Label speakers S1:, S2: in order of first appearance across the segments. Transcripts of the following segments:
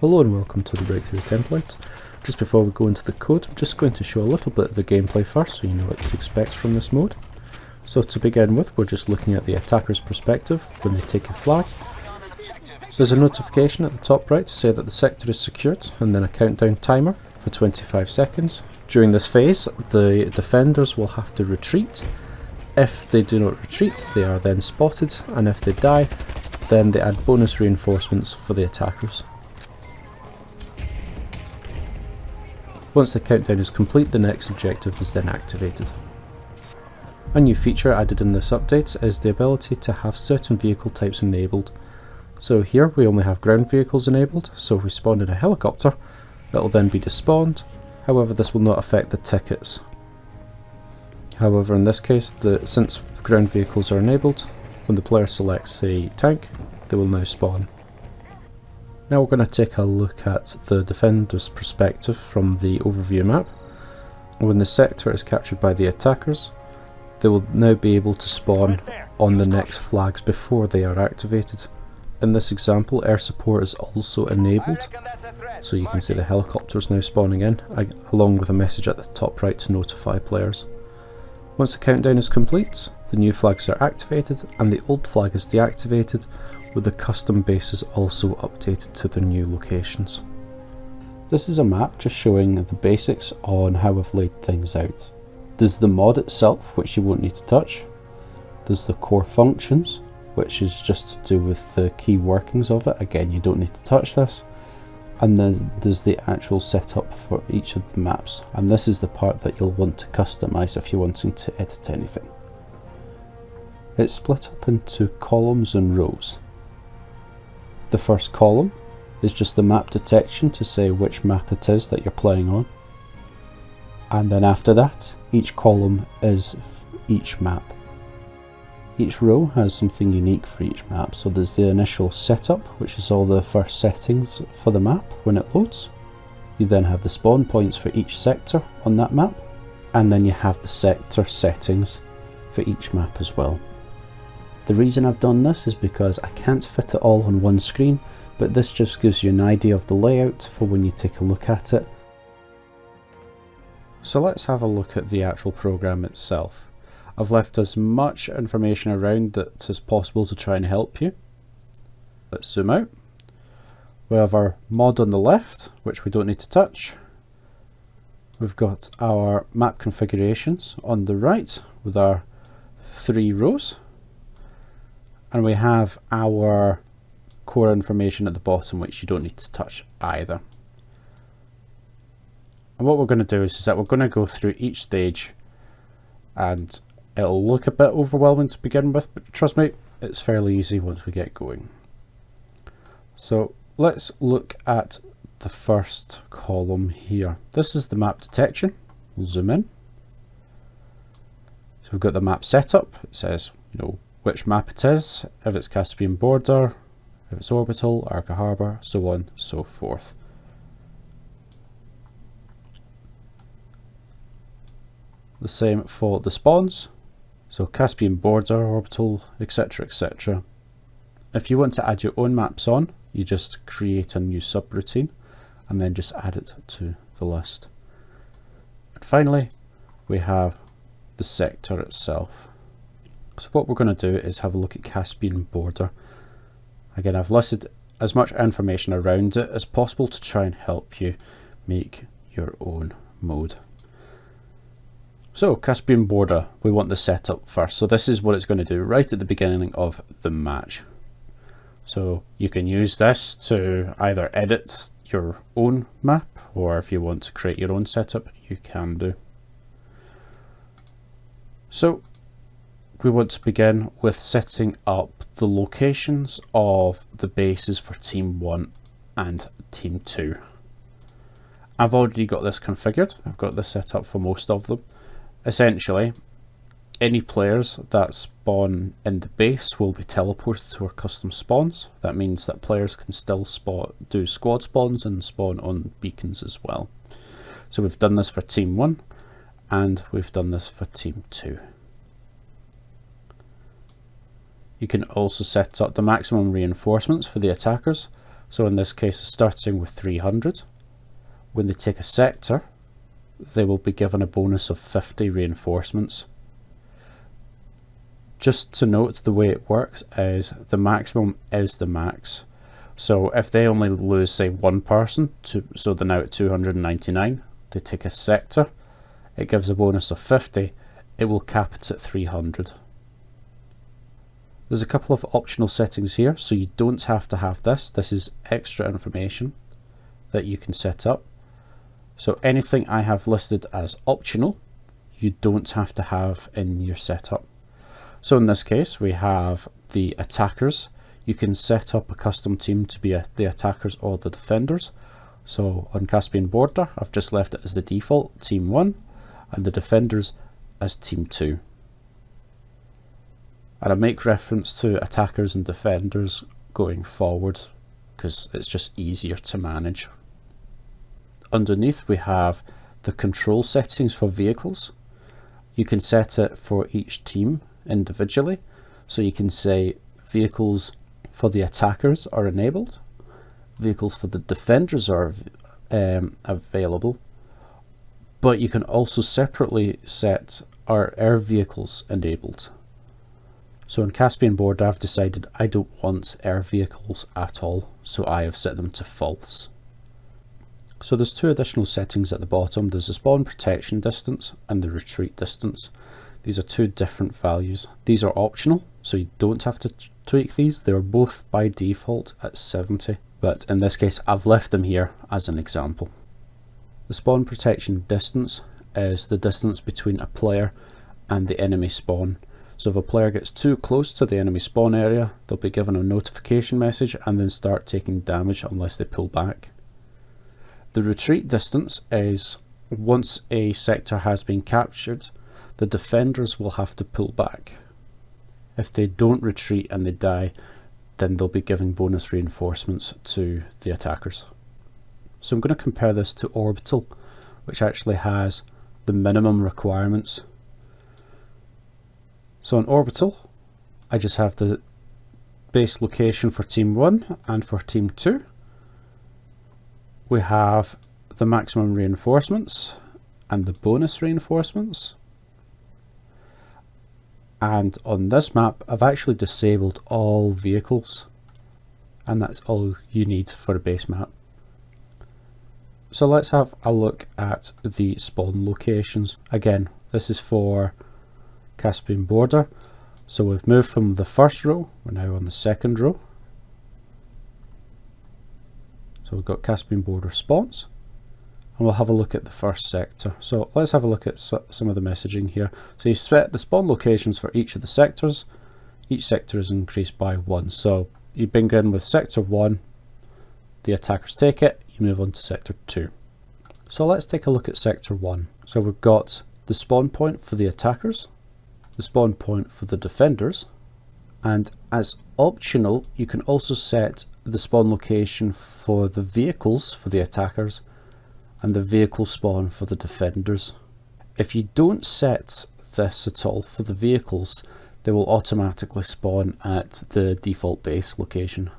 S1: Hello and welcome to the Breakthrough template. Just before we go into the code, I'm just going to show a little bit of the gameplay first so you know what to expect from this mode. So to begin with, we're just looking at the attacker's perspective when they take a flag. There's a notification at the top right to say that the sector is secured, and then a countdown timer for 25 seconds. During this phase, the defenders will have to retreat. If they do not retreat, they are then spotted, and if they die, then they add bonus reinforcements for the attackers. Once the countdown is complete, the next objective is then activated. A new feature added in this update is the ability to have certain vehicle types enabled. So here we only have ground vehicles enabled, so if we spawn in a helicopter, it will then be despawned. However, this will not affect the tickets. However, in this case, since ground vehicles are enabled, when the player selects a tank, they will now spawn. Now we're going to take a look at the defender's perspective from the overview map. When the sector is captured by the attackers, they will now be able to spawn on the next flags before they are activated. In this example, air support is also enabled, so you can see the helicopters now spawning in, along with a message at the top right to notify players. Once the countdown is complete, the new flags are activated and the old flag is deactivated, with the custom bases also updated to their new locations. This is a map just showing the basics on how I've laid things out. There's the mod itself, which you won't need to touch. There's the core functions, which is just to do with the key workings of it. Again, you don't need to touch this. And then there's the actual setup for each of the maps, and this is the part that you'll want to customize if you're wanting to edit anything. It's split up into columns and rows. The first column is just the map detection to say which map it is that you're playing on. And then after that, each column is each map. Each row has something unique for each map. So there's the initial setup, which is all the first settings for the map when it loads. You then have the spawn points for each sector on that map. And then you have the sector settings for each map as well. The reason I've done this is because I can't fit it all on one screen, but this just gives you an idea of the layout for when you take a look at it. So let's have a look at the actual program itself. I've left as much information around that as possible to try and help you. Let's zoom out. We have our mod on the left, which we don't need to touch. We've got our map configurations on the right with our 3 rows. And we have our core information at the bottom, which you don't need to touch either. And what we're going to do is that we're going to go through each stage, and it'll look a bit overwhelming to begin with, but trust me, it's fairly easy once we get going. So let's look at the first column here. This is the map detection. We'll zoom in. So we've got the map setup. It says, which map it is, if it's Caspian Border, if it's Orbital, Arca Harbour, so on, so forth. The same for the spawns, so Caspian Border, Orbital, etc, etc. If you want to add your own maps on, you just create a new subroutine and then just add it to the list. And finally, we have the sector itself. So what we're going to do is have a look at Caspian Border. Again, I've listed as much information around it as possible to try and help you make your own mode. So Caspian Border, we want the setup first. So this is what it's going to do right at the beginning of the match. So you can use this to either edit your own map, or if you want to create your own setup, you can do. So we want to begin with setting up the locations of the bases for Team 1 and Team 2. I've already got this configured. I've got this set up for most of them. Essentially, any players that spawn in the base will be teleported to our custom spawns. That means that players can still do squad spawns and spawn on beacons as well. So we've done this for Team 1 and we've done this for Team 2. You can also set up the maximum reinforcements for the attackers So in this case, starting with 300. When they take a sector, they will be given a bonus of 50 reinforcements. Just to note, the way it works is the maximum is the max. So if they only lose, say, one person, so they're now at 299, they take a sector, it gives a bonus of 50, it will cap it at 300. There's a couple of optional settings here, so you don't have to have this. This is extra information that you can set up. So anything I have listed as optional, you don't have to have in your setup. So in this case, we have the attackers. You can set up a custom team to be the attackers or the defenders. So on Caspian Border, I've just left it as the default, Team 1, and the defenders as Team 2. And I make reference to attackers and defenders going forward because it's just easier to manage. Underneath we have the control settings for vehicles. You can set it for each team individually. So you can say vehicles for the attackers are enabled, vehicles for the defenders are available, but you can also separately set our air vehicles enabled. So in Caspian Border, I've decided I don't want air vehicles at all, so I have set them to false. So there's two additional settings at the bottom. There's the spawn protection distance and the retreat distance. These are two different values. These are optional, so you don't have to tweak these. They're both by default at 70, but in this case I've left them here as an example. The spawn protection distance is the distance between a player and the enemy spawn. So if a player gets too close to the enemy spawn area, they'll be given a notification message and then start taking damage unless they pull back. The retreat distance is once a sector has been captured, the defenders will have to pull back. If they don't retreat and they die, then they'll be giving bonus reinforcements to the attackers. So I'm going to compare this to Orbital, which actually has the minimum requirements. So on Orbital, I just have the base location for Team 1 and for Team 2. We have the maximum reinforcements and the bonus reinforcements. And on this map, I've actually disabled all vehicles, and that's all you need for a base map. So let's have a look at the spawn locations. Again, this is for Caspian Border. So we've moved from the first row, we're now on the second row. So we've got Caspian Border spawns, and we'll have a look at the first sector. So let's have a look at some of the messaging here. So you set the spawn locations for each of the sectors. Each sector is increased by 1. So you begin with sector 1, the attackers take it, you move on to sector 2. So let's take a look at sector 1. So we've got the spawn point for the attackers, the spawn point for the defenders, and as optional you can also set the spawn location for the vehicles for the attackers and the vehicle spawn for the defenders. If you don't set this at all for the vehicles, they will automatically spawn at the default base location.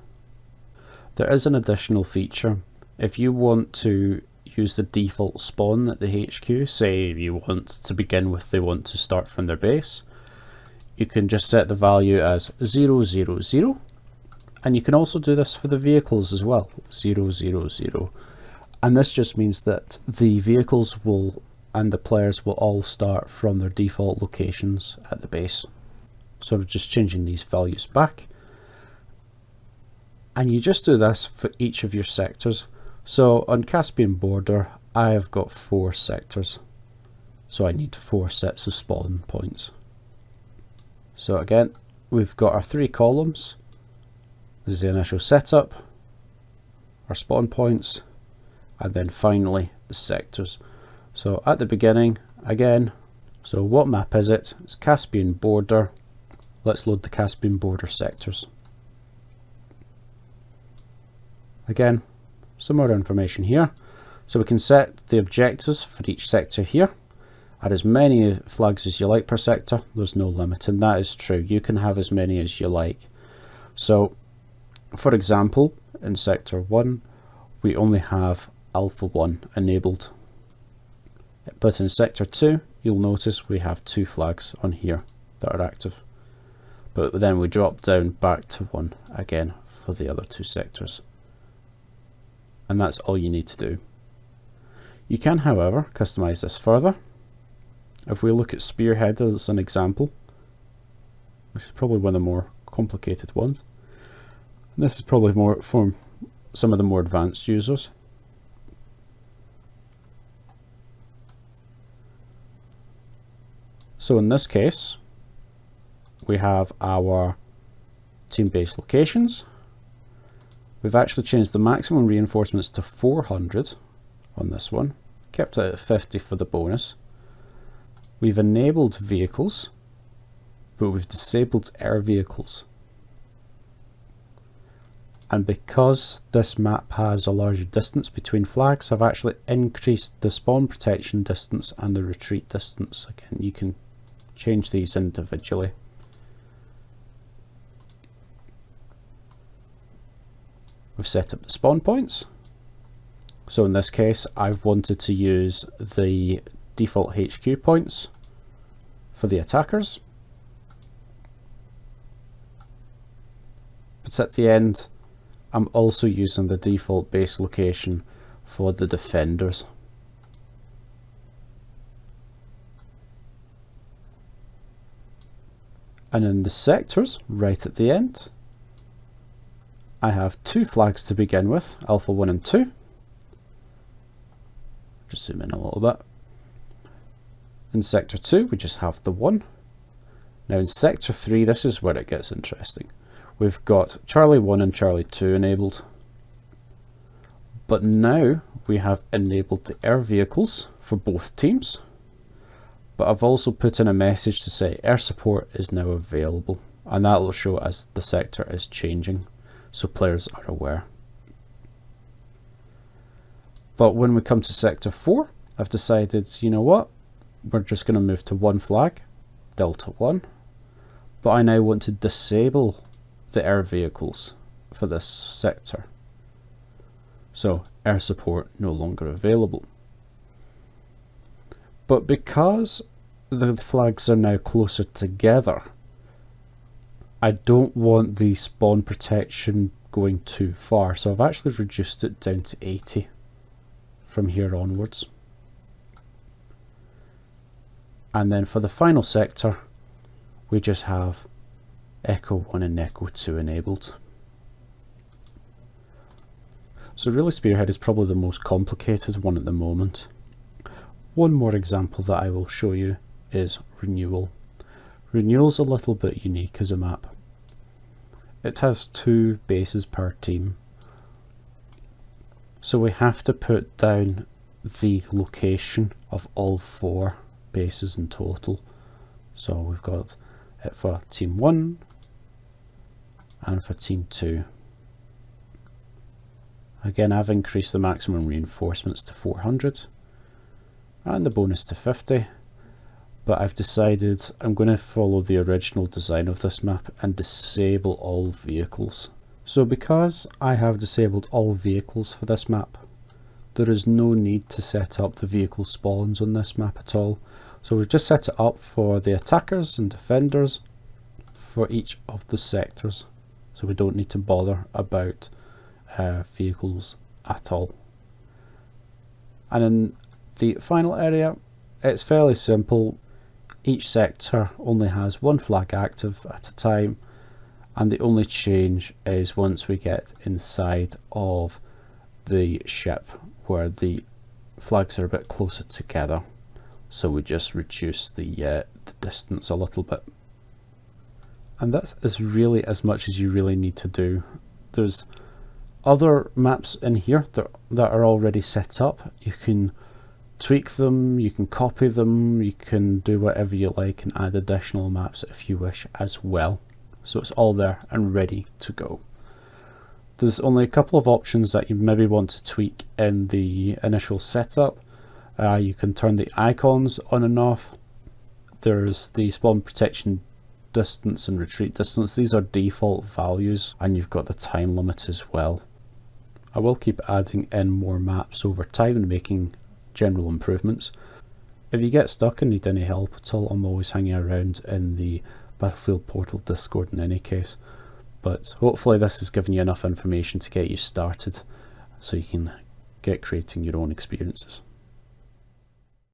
S1: There is an additional feature. If you want to use the default spawn at the HQ, say you want to begin with, they want to start from their base, you can just set the value as 000, and you can also do this for the vehicles as well, 000. And this just means that the vehicles will and the players will all start from their default locations at the base. So I'm just changing these values back, and you just do this for each of your sectors. So on Caspian Border I have got 4 sectors, so I need 4 sets of spawn points. So again, we've got our 3 columns. There's the initial setup, our spawn points, and then finally the sectors. So at the beginning, again, so what map is it? It's Caspian Border. Let's load the Caspian Border sectors. Again, some more information here. So we can set the objectives for each sector here. Add as many flags as you like per sector. There's no limit, and that is true. You can have as many as you like. So, for example, in sector 1 we only have alpha 1 enabled, but in sector 2 you'll notice we have 2 flags on here that are active, but then we drop down back to 1 again for the other 2 sectors. And that's all you need to do. You can, however, customize this further. If we look at Spearhead as an example, which is probably one of the more complicated ones, this is probably more for some of the more advanced users. So in this case, we have our team base locations. We've actually changed the maximum reinforcements to 400 on this one, kept it at 50 for the bonus. We've enabled vehicles, but we've disabled air vehicles. And because this map has a larger distance between flags, I've actually increased the spawn protection distance and the retreat distance. Again, you can change these individually. We've set up the spawn points. So in this case, I've wanted to use the default HQ points for the attackers. But at the end, I'm also using the default base location for the defenders. And in the sectors, right at the end, I have 2 flags to begin with, Alpha 1 and 2. Just zoom in a little bit. In Sector 2, we just have the 1. Now in Sector 3, this is where it gets interesting. We've got Charlie 1 and Charlie 2 enabled. But now we have enabled the air vehicles for both teams. But I've also put in a message to say air support is now available. And that will show as the sector is changing, so players are aware. But when we come to Sector 4, I've decided, you know what, we're just going to move to 1 flag, Delta 1, but I now want to disable the air vehicles for this sector. So air support no longer available. But because the flags are now closer together, I don't want the spawn protection going too far, so I've actually reduced it down to 80 from here onwards. And then for the final sector, we just have Echo 1 and Echo 2 enabled. So really Spearhead is probably the most complicated one at the moment. One more example that I will show you is Renewal. Renewal's a little bit unique as a map. It has 2 bases per team. So we have to put down the location of all 4 bases in total. So we've got it for team 1 and for team 2. Again, I've increased the maximum reinforcements to 400 and the bonus to 50, but I've decided I'm going to follow the original design of this map and disable all vehicles. So because I have disabled all vehicles for this map, there is no need to set up the vehicle spawns on this map at all. So we've just set it up for the attackers and defenders for each of the sectors. So we don't need to bother about vehicles at all. And in the final area, it's fairly simple. Each sector only has 1 flag active at a time, and the only change is once we get inside of the ship where the flags are a bit closer together. So we just reduce the distance a little bit. And that is really as much as you really need to do. There's other maps in here that are already set up. You can tweak them, you can copy them, you can do whatever you like and add additional maps if you wish as well. So it's all there and ready to go. There's only a couple of options that you maybe want to tweak in the initial setup. You can turn the icons on and off. There's the spawn protection distance and retreat distance. These are default values, and you've got the time limit as well. I will keep adding in more maps over time and making general improvements. If you get stuck and need any help at all, I'm always hanging around in the Battlefield Portal Discord in any case. But hopefully this has given you enough information to get you started so you can get creating your own experiences.